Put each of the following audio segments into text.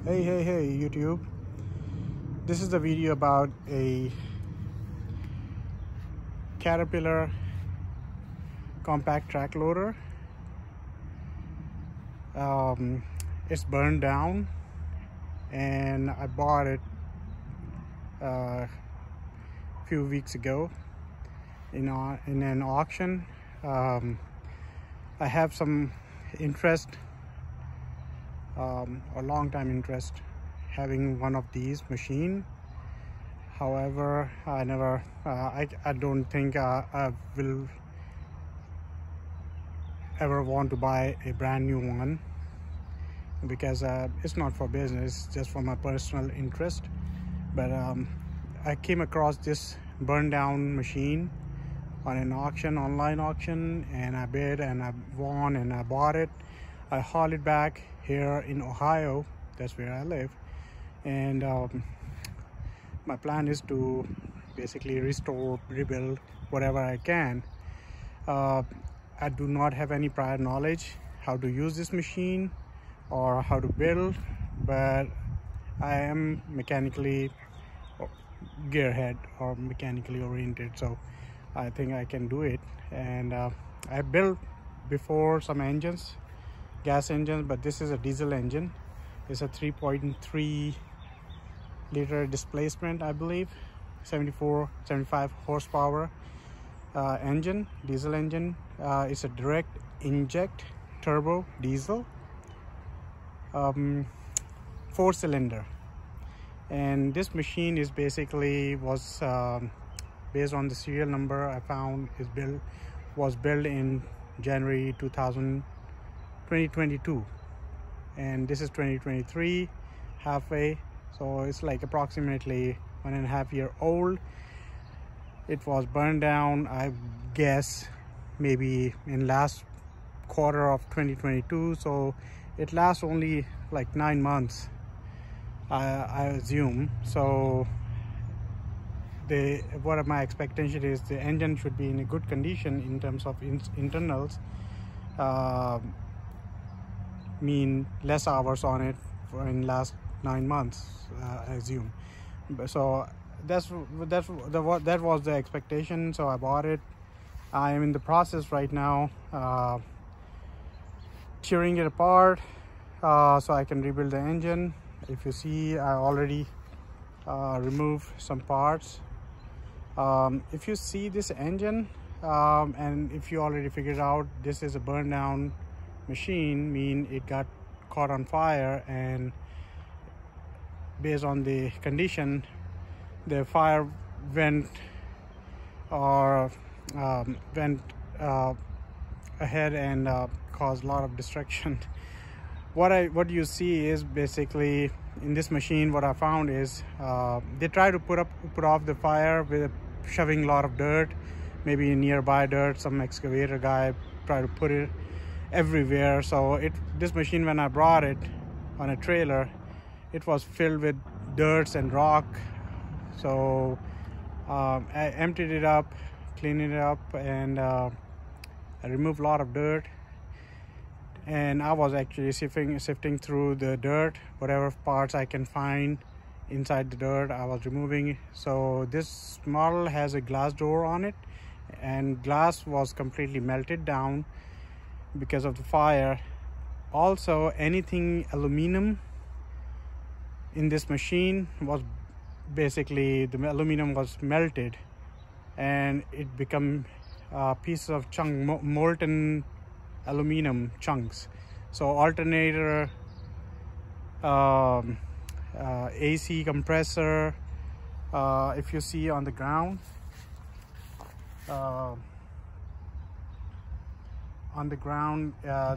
Hey YouTube, this is the video about a Caterpillar compact track loader. It's burned down and I bought it a few weeks ago in an auction. I have some interest, a long time interest, having one of these machine. However, I don't think I will ever want to buy a brand new one, because it's not for business, just for my personal interest. But I came across this burned down machine on an auction, online auction, and I bid and I won and I bought it. I hauled it back here in Ohio, that's where I live, and my plan is to basically restore, rebuild whatever I can. I do not have any prior knowledge how to use this machine or how to build, but I am mechanically gearhead or mechanically oriented, so I think I can do it. And I built before some engines, gas engines, but this is a diesel engine. It's a 3.3 liter displacement, I believe, 75 horsepower engine, diesel engine. It's a direct inject turbo diesel, 4-cylinder. And this machine is basically was based on the serial number I found was built in January 2022, and this is 2023, halfway, so it's like approximately 1.5 years old. It was burned down, I guess, maybe in last quarter of 2022, so it lasts only like 9 months, I assume. So what my expectation is, the engine should be in a good condition in terms of internals, mean less hours on it in last 9 months, I assume. So that was the expectation, so I bought it. I am in the process right now tearing it apart so I can rebuild the engine. If you see, I already removed some parts. If you see this engine, and if you already figured out this is a burn down machine, mean it got caught on fire, and based on the condition, the fire went ahead and caused a lot of destruction. What you see is basically in this machine, what I found is they try to put off the fire with shoving a lot of dirt, maybe nearby dirt. Some excavator guy tried to put it everywhere. So this machine, when I brought it on a trailer, it was filled with dirt and rock. So I emptied it up, cleaned it up, and I removed a lot of dirt. And I was actually sifting through the dirt, whatever parts I can find inside the dirt I was removing. So this model has a glass door on it, and glass was completely melted down because of the fire. Also, anything aluminum in this machine was basically, the aluminum was melted and it become pieces of molten aluminum chunks. So alternator, AC compressor, if you see on the ground,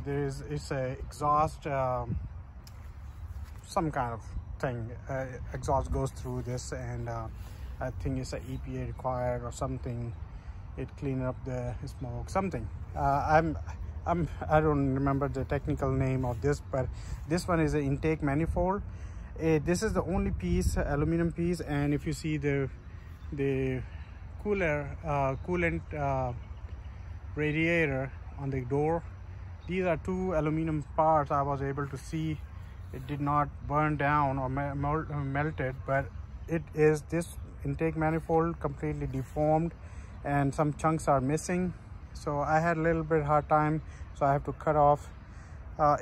it's a exhaust, some kind of thing, exhaust goes through this, and I think it's a EPA required or something. It clean up the smoke, something. I don't remember the technical name of this, but this one is an intake manifold. This is the only piece, aluminum piece, and if you see the coolant radiator on the door, these are two aluminum parts I was able to see it did not burn down or melted, but it is this intake manifold completely deformed and some chunks are missing. So I had a little bit hard time, so I have to cut off.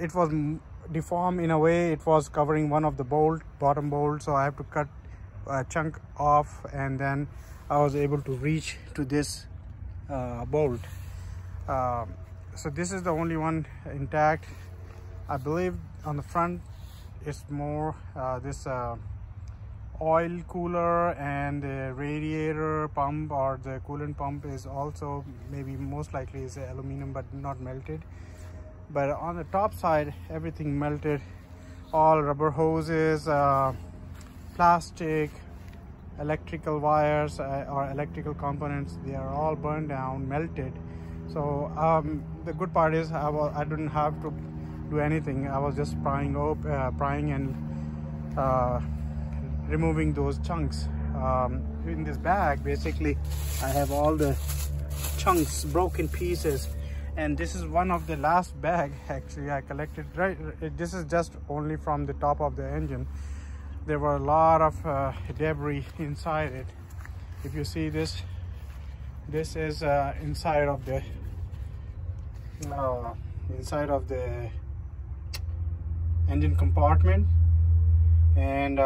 It was deformed in a way, it was covering one of the bottom bolt, so I have to cut a chunk off, and then I was able to reach to this bolt. So this is the only one intact. I believe on the front it's more this oil cooler, and the radiator pump or the coolant pump is also maybe most likely is aluminum but not melted. But on the top side everything melted, all rubber hoses, plastic, electrical wires or electrical components, they are all burned down, melted. So the good part is I didn't have to do anything. I was just prying and removing those chunks. In this bag basically I have all the chunks, broken pieces, and this is one of the last bag actually I collected. This is just only from the top of the engine. There were a lot of debris inside it. If you see this is inside of the engine compartment, and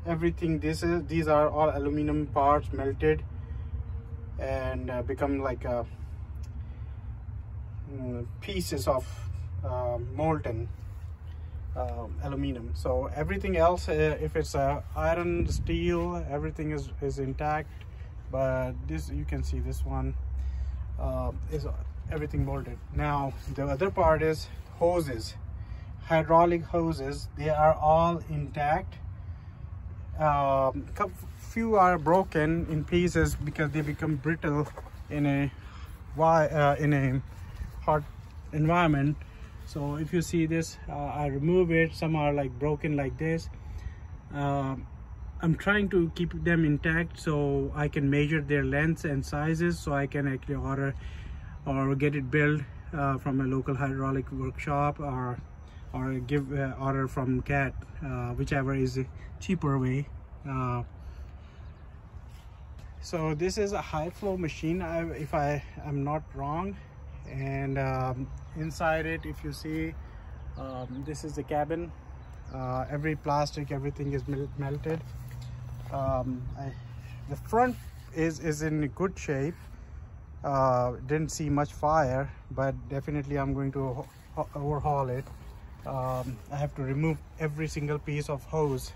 everything, these are all aluminum parts melted and become like pieces of molten aluminum. So everything else, if it's iron, steel, everything is intact, but this, you can see this one is everything molded. Now the other part is hoses, hydraulic hoses. They are all intact. Few are broken in pieces because they become brittle in a hot environment. So if you see this, I remove it. Some are like broken like this. I'm trying to keep them intact so I can measure their lengths and sizes, so I can actually order or get it built from a local hydraulic workshop, or give order from CAT, whichever is a cheaper way. So this is a high flow machine, if I am not wrong, and inside it, if you see, this is the cabin. Every plastic, everything is melted. The front is in good shape. Didn't see much fire, but definitely I'm going to overhaul it. I have to remove every single piece of hose,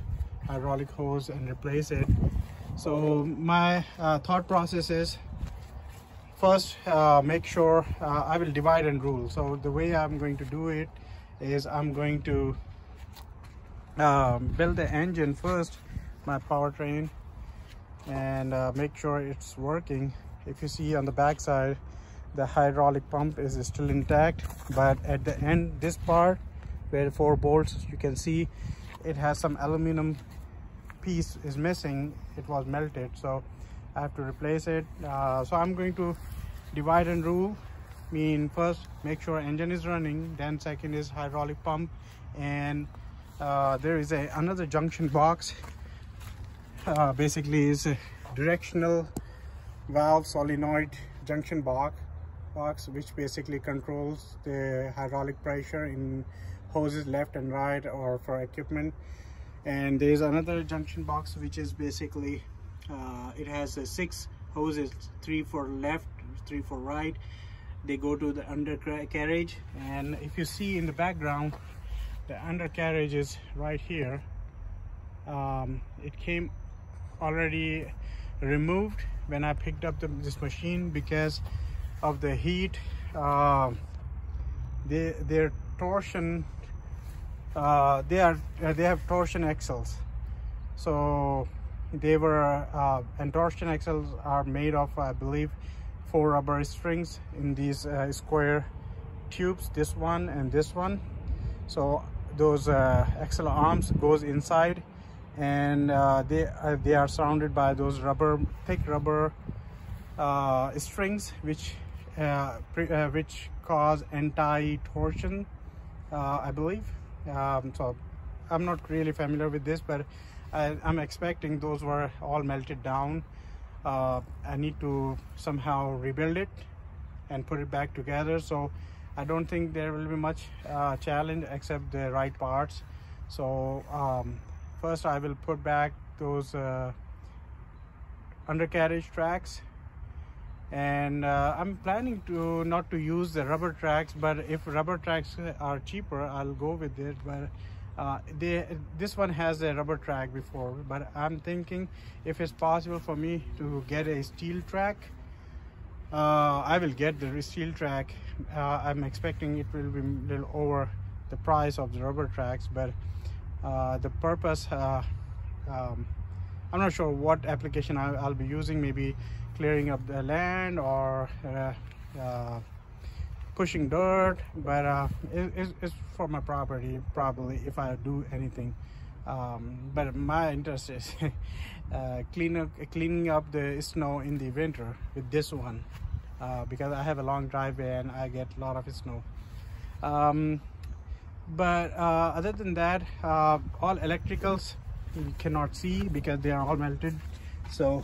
hydraulic hose, and replace it. So my thought process is, first make sure I will divide and rule. So the way I'm going to do it is I'm going to build the engine first, my powertrain, and make sure it's working. If you see on the back side, the hydraulic pump is still intact, but at the end, this part where the 4 bolts, you can see it has some aluminum piece is missing. It was melted, so I have to replace it. So I'm going to divide and rule. Mean first make sure engine is running, then second is hydraulic pump, and there is another junction box. Basically is a directional valve solenoid junction box which basically controls the hydraulic pressure in hoses left and right, or for equipment. And there is another junction box which is basically it has 6 hoses, 3 for left, 3 for right. They go to the undercarriage, and if you see in the background, the undercarriage is right here. It came already removed when I picked up this machine because of the heat. Their torsion, they have torsion axles, so they were and torsion axles are made of, I believe, 4 rubber strings in these square tubes, this one and this one. So those axle arms goes inside, and they are surrounded by those thick rubber strings which cause anti-torsion, I believe. So I'm not really familiar with this, but I'm expecting those were all melted down. I need to somehow rebuild it and put it back together, so I don't think there will be much challenge except the right parts. So first I will put back those undercarriage tracks, and I'm planning to not to use the rubber tracks, but if rubber tracks are cheaper, I'll go with it. But this one has a rubber track before, but I'm thinking if it's possible for me to get a steel track, I will get the steel track. I'm expecting it will be a little over the price of the rubber tracks, but the purpose, I'm not sure what application I'll be using. Maybe clearing up the land or pushing dirt, but it's for my property probably if I do anything. But my interest is cleaning up the snow in the winter with this one, because I have a long driveway and I get a lot of snow. But other than that, all electricals you cannot see because they are all melted. So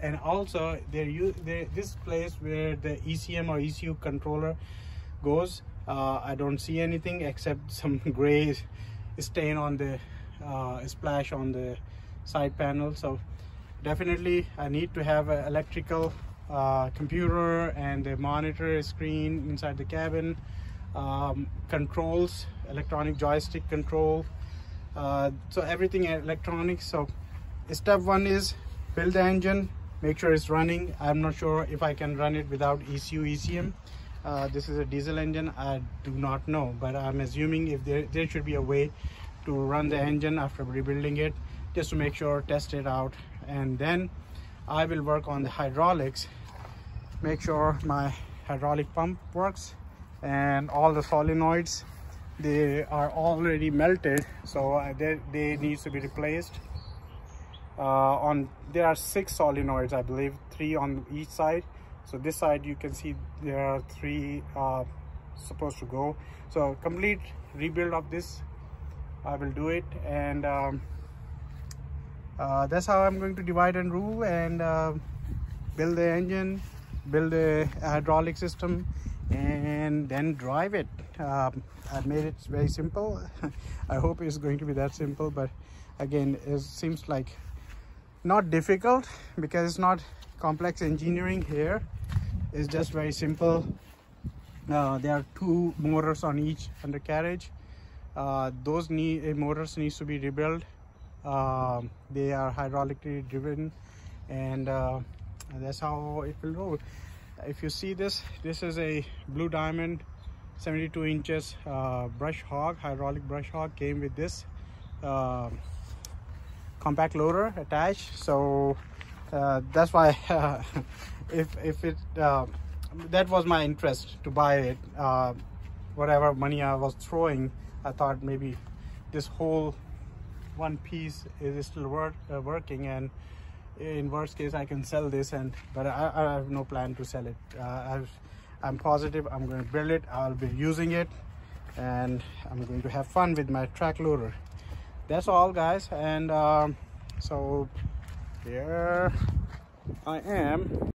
and also this place where the ECM or ECU controller goes, I don't see anything except some gray stain on the splash on the side panel. So definitely I need to have an electrical computer and a monitor screen inside the cabin, controls, electronic joystick control, so everything electronic. So step one is build the engine, make sure it's running. I'm not sure if I can run it without ECU ECM. This is a diesel engine, I do not know, but I'm assuming if there should be a way to run the engine after rebuilding it, just to make sure, test it out. And then I will work on the hydraulics, make sure my hydraulic pump works, and all the solenoids, they are already melted, so they need to be replaced. There are 6 solenoids, I believe, 3 on each side. So this side you can see there are 3 supposed to go. So complete rebuild of this, I will do it, and that's how I'm going to divide and rule and build the engine, build the hydraulic system, and then drive it. I made it very simple. I hope it's going to be that simple, but again, it seems like not difficult because it's not complex engineering here. It's just very simple. There are 2 motors on each undercarriage. Those motors needs to be rebuilt. They are hydraulically driven, and that's how it will roll. If you see this is a Blue Diamond 72 inches brush hog, hydraulic brush hog. Came with this compact loader attached. So that's why if it that was my interest to buy it. Whatever money I was throwing, I thought maybe this whole one piece is still working, and in worst case I can sell this, but I have no plan to sell it. I'm positive I'm going to build it, I'll be using it, and I'm going to have fun with my track loader. That's all, guys. And so here I am.